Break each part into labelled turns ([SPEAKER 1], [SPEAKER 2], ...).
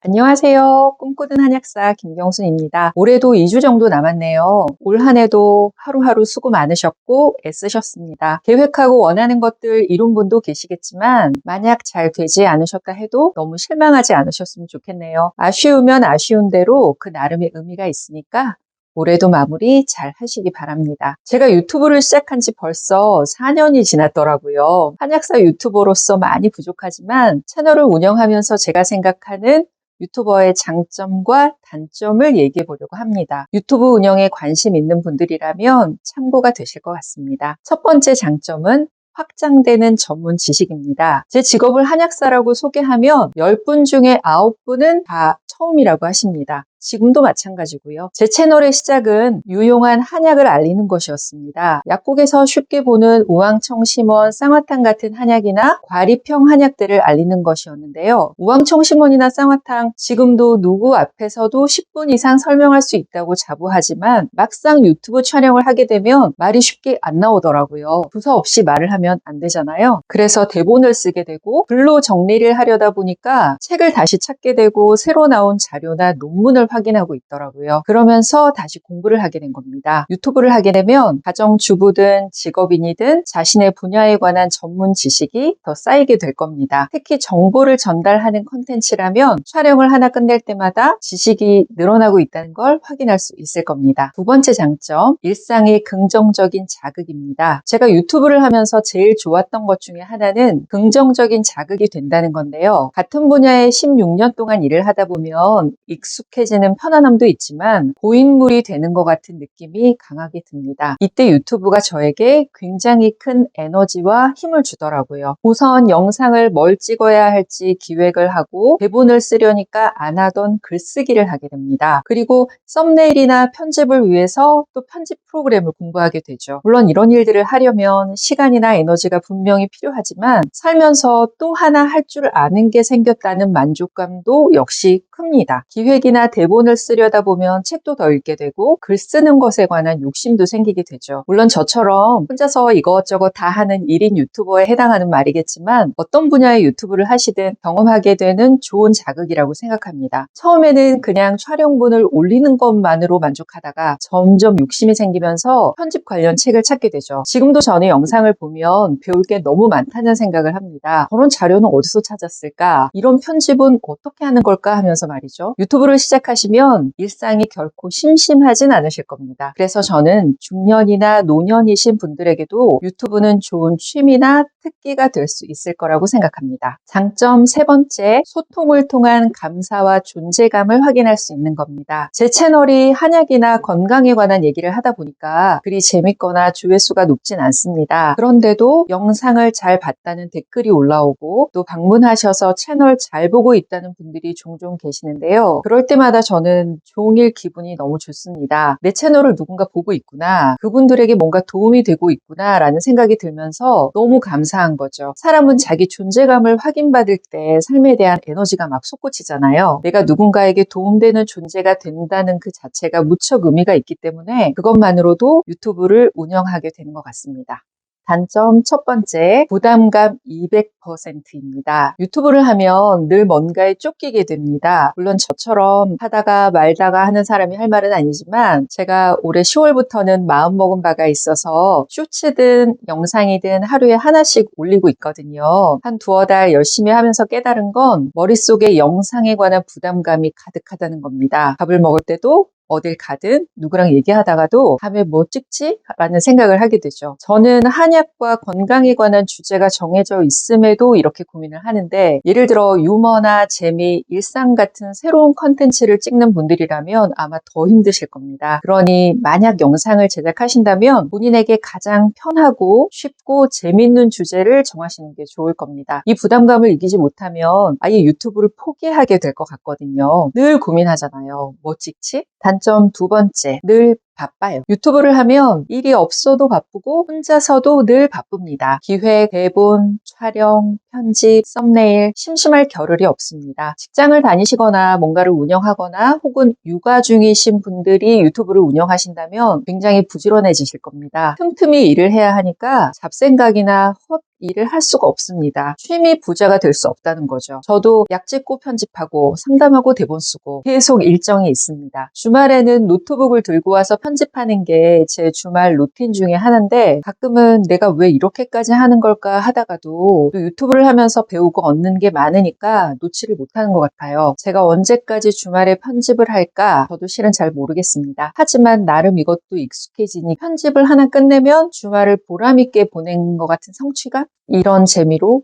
[SPEAKER 1] 안녕하세요. 꿈꾸는 한약사 김경순입니다. 올해도 2주 정도 남았네요. 올 한 해도 하루하루 수고 많으셨고 애쓰셨습니다. 계획하고 원하는 것들 이룬 분도 계시겠지만 만약 잘 되지 않으셨다 해도 너무 실망하지 않으셨으면 좋겠네요. 아쉬우면 아쉬운 대로 그 나름의 의미가 있으니까 올해도 마무리 잘 하시기 바랍니다. 제가 유튜브를 시작한 지 벌써 4년이 지났더라고요. 한약사 유튜버로서 많이 부족하지만 채널을 운영하면서 제가 생각하는 유튜버의 장점과 단점을 얘기해 보려고 합니다. 유튜브 운영에 관심 있는 분들이라면 참고가 되실 것 같습니다. 첫 번째 장점은 확장되는 전문 지식입니다. 제 직업을 한약사라고 소개하면 10분 중에 9분은 다 처음이라고 하십니다. 지금도 마찬가지고요. 제 채널의 시작은 유용한 한약을 알리는 것이었습니다. 약국에서 쉽게 보는 우황청심원, 쌍화탕 같은 한약이나 과리평 한약들을 알리는 것이었는데요. 우황청심원이나 쌍화탕 지금도 누구 앞에서도 10분 이상 설명할 수 있다고 자부하지만 막상 유튜브 촬영을 하게 되면 말이 쉽게 안 나오더라고요. 부서 없이 말을 하면 안 되잖아요. 그래서 대본을 쓰게 되고 글로 정리를 하려다 보니까 책을 다시 찾게 되고 새로 나온 자료나 논문을 확인하고 있더라고요. 그러면서 다시 공부를 하게 된 겁니다. 유튜브를 하게 되면 가정주부든 직업인이든 자신의 분야에 관한 전문 지식이 더 쌓이게 될 겁니다. 특히 정보를 전달하는 콘텐츠라면 촬영을 하나 끝낼 때마다 지식이 늘어나고 있다는 걸 확인할 수 있을 겁니다. 두 번째 장점, 일상의 긍정적인 자극입니다. 제가 유튜브를 하면서 제일 좋았던 것 중에 하나는 긍정적인 자극이 된다는 건데요. 같은 분야에 16년 동안 일을 하다 보면 익숙해지는 편안함도 있지만 고인물이 되는 것 같은 느낌이 강하게 듭니다. 이때 유튜브가 저에게 굉장히 큰 에너지와 힘을 주더라고요. 우선 영상을 뭘 찍어야 할지 기획을 하고 대본을 쓰려니까 안 하던 글쓰기를 하게 됩니다. 그리고 썸네일이나 편집을 위해서 또 편집 프로그램을 공부하게 되죠. 물론 이런 일들을 하려면 시간이나 에너지가 분명히 필요하지만 살면서 또 하나 할 줄 아는 게 생겼다는 만족감도 역시 큽니다. 기획이나 대본을 쓰려다 보면 책도 더 읽게 되고 글 쓰는 것에 관한 욕심도 생기게 되죠. 물론 저처럼 혼자서 이것저것 다 하는 1인 유튜버에 해당하는 말이겠지만 어떤 분야의 유튜브를 하시든 경험하게 되는 좋은 자극이라고 생각합니다. 처음에는 그냥 촬영본을 올리는 것만으로 만족하다가 점점 욕심이 생기면서 편집 관련 책을 찾게 되죠. 지금도 저는 영상을 보면 배울 게 너무 많다는 생각을 합니다. 저런 자료는 어디서 찾았을까? 이런 편집은 어떻게 하는 걸까 하면서 말이죠. 유튜브를 시작하시면 일상이 결코 심심하진 않으실 겁니다. 그래서 저는 중년이나 노년이신 분들에게도 유튜브는 좋은 취미나 특기가 될 수 있을 거라고 생각합니다. 장점 세 번째, 소통을 통한 감사와 존재감을 확인할 수 있는 겁니다. 제 채널이 한약이나 건강에 관한 얘기를 하다 보니까 그리 재밌거나 조회수가 높진 않습니다. 그런데도 영상을 잘 봤다는 댓글이 올라오고 또 방문하셔서 채널 잘 보고 있다는 분들이 종종 계시는데요. 그럴 때마다 저는 종일 기분이 너무 좋습니다. 내 채널을 누군가 보고 있구나. 그분들에게 뭔가 도움이 되고 있구나 라는 생각이 들면서 너무 감사한 거죠. 사람은 자기 존재감을 확인받을 때 삶에 대한 에너지가 막 솟구치잖아요. 내가 누군가에게 도움되는 존재가 된다는 그 자체가 무척 의미가 있기 때문에 그것만으로도 유튜브를 운영하게 되는 것 같습니다. 단점 첫 번째, 부담감 200%입니다. 유튜브를 하면 늘 뭔가에 쫓기게 됩니다. 물론 저처럼 하다가 말다가 하는 사람이 할 말은 아니지만 제가 올해 10월부터는 마음먹은 바가 있어서 쇼츠든 영상이든 하루에 하나씩 올리고 있거든요. 한 두어 달 열심히 하면서 깨달은 건 머릿속에 영상에 관한 부담감이 가득하다는 겁니다. 밥을 먹을 때도 어딜 가든 누구랑 얘기하다가도 다음에 뭐 찍지? 라는 생각을 하게 되죠. 저는 한약과 건강에 관한 주제가 정해져 있음에도 이렇게 고민을 하는데 예를 들어 유머나 재미, 일상 같은 새로운 컨텐츠를 찍는 분들이라면 아마 더 힘드실 겁니다. 그러니 만약 영상을 제작하신다면 본인에게 가장 편하고 쉽고 재밌는 주제를 정하시는 게 좋을 겁니다. 이 부담감을 이기지 못하면 아예 유튜브를 포기하게 될 것 같거든요. 늘 고민하잖아요. 뭐 찍지? 단점 두 번째, 늘 바빠요. 유튜브를 하면 일이 없어도 바쁘고 혼자서도 늘 바쁩니다. 기획, 대본, 촬영, 편집, 썸네일, 심심할 겨를이 없습니다. 직장을 다니시거나 뭔가를 운영하거나 혹은 육아 중이신 분들이 유튜브를 운영하신다면 굉장히 부지런해지실 겁니다. 틈틈이 일을 해야 하니까 잡생각이나 헛 일을 할 수가 없습니다. 취미 부자가 될 수 없다는 거죠. 저도 약 찍고 편집하고 상담하고 대본 쓰고 계속 일정이 있습니다. 주말에는 노트북을 들고 와서 편집하는 게 제 주말 루틴 중에 하나인데 가끔은 내가 왜 이렇게까지 하는 걸까 하다가도 또 유튜브를 하면서 배우고 얻는 게 많으니까 놓지를 못하는 것 같아요. 제가 언제까지 주말에 편집을 할까 저도 실은 잘 모르겠습니다. 하지만 나름 이것도 익숙해지니 편집을 하나 끝내면 주말을 보람있게 보낸 것 같은 성취감? 이런 재미로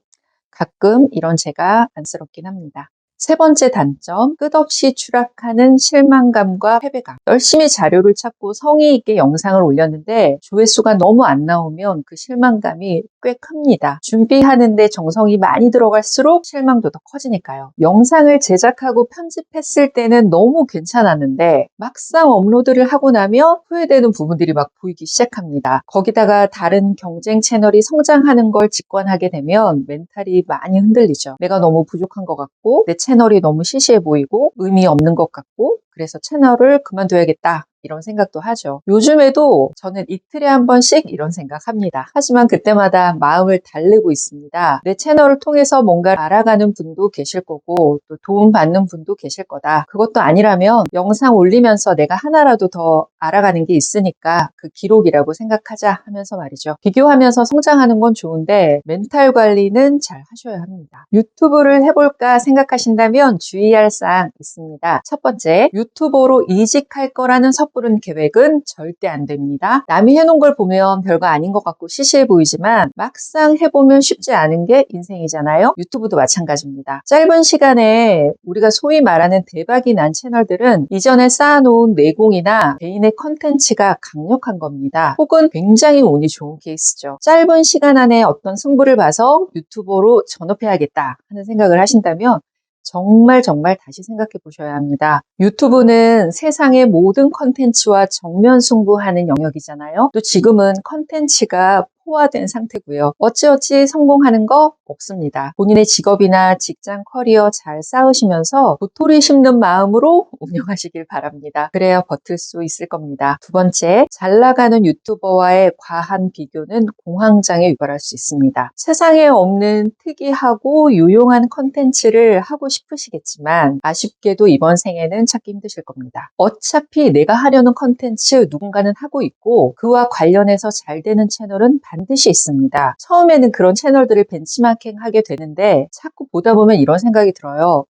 [SPEAKER 1] 가끔 이런 제가 안쓰럽긴 합니다. 세 번째 단점, 끝없이 추락하는 실망감과 패배감. 열심히 자료를 찾고 성의 있게 영상을 올렸는데 조회수가 너무 안 나오면 그 실망감이 꽤 큽니다. 준비하는데 정성이 많이 들어갈수록 실망도 더 커지니까요. 영상을 제작하고 편집했을 때는 너무 괜찮았는데 막상 업로드를 하고 나면 후회되는 부분들이 막 보이기 시작합니다. 거기다가 다른 경쟁 채널이 성장하는 걸 직관하게 되면 멘탈이 많이 흔들리죠. 내가 너무 부족한 것 같고 내 채널이 너무 시시해 보이고 의미 없는 것 같고 그래서 채널을 그만둬야겠다. 이런 생각도 하죠. 요즘에도 저는 이틀에 한 번씩 이런 생각합니다. 하지만 그때마다 마음을 달래고 있습니다. 내 채널을 통해서 뭔가 알아가는 분도 계실 거고 또 도움받는 분도 계실 거다. 그것도 아니라면 영상 올리면서 내가 하나라도 더 알아가는 게 있으니까 그 기록이라고 생각하자 하면서 말이죠. 비교하면서 성장하는 건 좋은데 멘탈 관리는 잘 하셔야 합니다. 유튜브를 해볼까 생각하신다면 주의할 사항 있습니다. 첫 번째, 유튜버로 이직할 거라는 섣부른 계획은 절대 안 됩니다. 남이 해놓은 걸 보면 별거 아닌 것 같고 시시해 보이지만 막상 해보면 쉽지 않은 게 인생이잖아요. 유튜브도 마찬가지입니다. 짧은 시간에 우리가 소위 말하는 대박이 난 채널들은 이전에 쌓아놓은 내공이나 개인의 컨텐츠가 강력한 겁니다. 혹은 굉장히 운이 좋은 케이스죠. 짧은 시간 안에 어떤 승부를 봐서 유튜버로 전업해야겠다 하는 생각을 하신다면 정말 다시 생각해 보셔야 합니다. 유튜브는 세상의 모든 컨텐츠와 정면 승부하는 영역이잖아요. 또 지금은 컨텐츠가 포화된 상태고요. 어찌어찌 성공하는 거 없습니다. 본인의 직업이나 직장 커리어 잘 쌓으시면서 도토리 심는 마음으로 운영하시길 바랍니다. 그래야 버틸 수 있을 겁니다. 두 번째, 잘 나가는 유튜버와의 과한 비교는 공황장애 유발할 수 있습니다. 세상에 없는 특이하고 유용한 컨텐츠를 하고 싶으시겠지만 아쉽게도 이번 생에는 찾기 힘드실 겁니다. 어차피 내가 하려는 컨텐츠 누군가는 하고 있고 그와 관련해서 잘 되는 채널은 반드시 있습니다. 처음에는 그런 채널들을 벤치마킹 하게 되는데 자꾸 보다 보면 이런 생각이 들어요.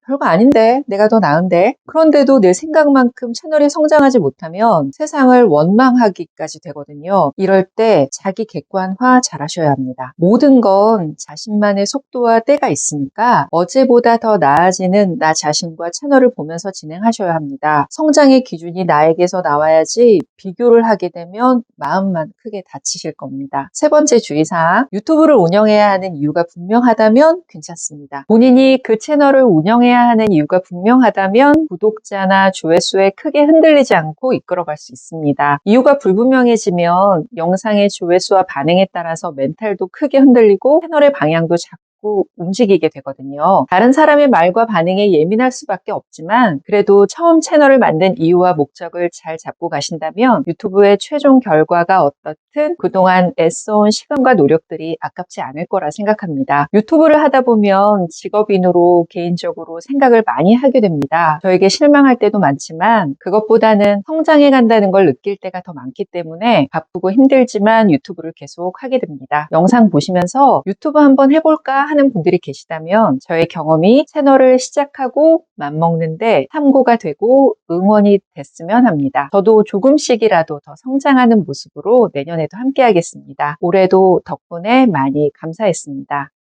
[SPEAKER 1] 별거 아닌데 내가 더 나은데 그런데도 내 생각만큼 채널이 성장하지 못하면 세상을 원망하기까지 되거든요. 이럴 때 자기 객관화 잘 하셔야 합니다. 모든 건 자신만의 속도와 때가 있으니까 어제보다 더 나아지는 나 자신과 채널을 보면서 진행하셔야 합니다. 성장의 기준이 나에게서 나와야지 비교를 하게 되면 마음만 크게 다치실 겁니다. 세 번째 주의사항, 유튜브를 운영해야 하는 이유가 분명하다면 괜찮습니다. 본인이 그 채널을 운영해야 하는 이유가 분명하다면 구독자나 조회수에 크게 흔들리지 않고 이끌어갈 수 있습니다. 이유가 불분명해지면 영상의 조회수와 반응에 따라서 멘탈도 크게 흔들리고 채널의 방향도 자꾸 움직이게 되거든요. 다른 사람의 말과 반응에 예민할 수밖에 없지만 그래도 처음 채널을 만든 이유와 목적을 잘 잡고 가신다면 유튜브의 최종 결과가 어떻든 그동안 애써온 시간과 노력들이 아깝지 않을 거라 생각합니다. 유튜브를 하다 보면 직업인으로 개인적으로 생각을 많이 하게 됩니다. 저에게 실망할 때도 많지만 그것보다는 성장해 간다는 걸 느낄 때가 더 많기 때문에 바쁘고 힘들지만 유튜브를 계속 하게 됩니다. 영상 보시면서 유튜브 한번 해볼까 하는 분들이 계시다면 저의 경험이 채널을 시작하고 맘먹는데 참고가 되고 응원이 됐으면 합니다. 저도 조금씩이라도 더 성장하는 모습으로 내년에도 함께 하겠습니다. 올해도 덕분에 많이 감사했습니다.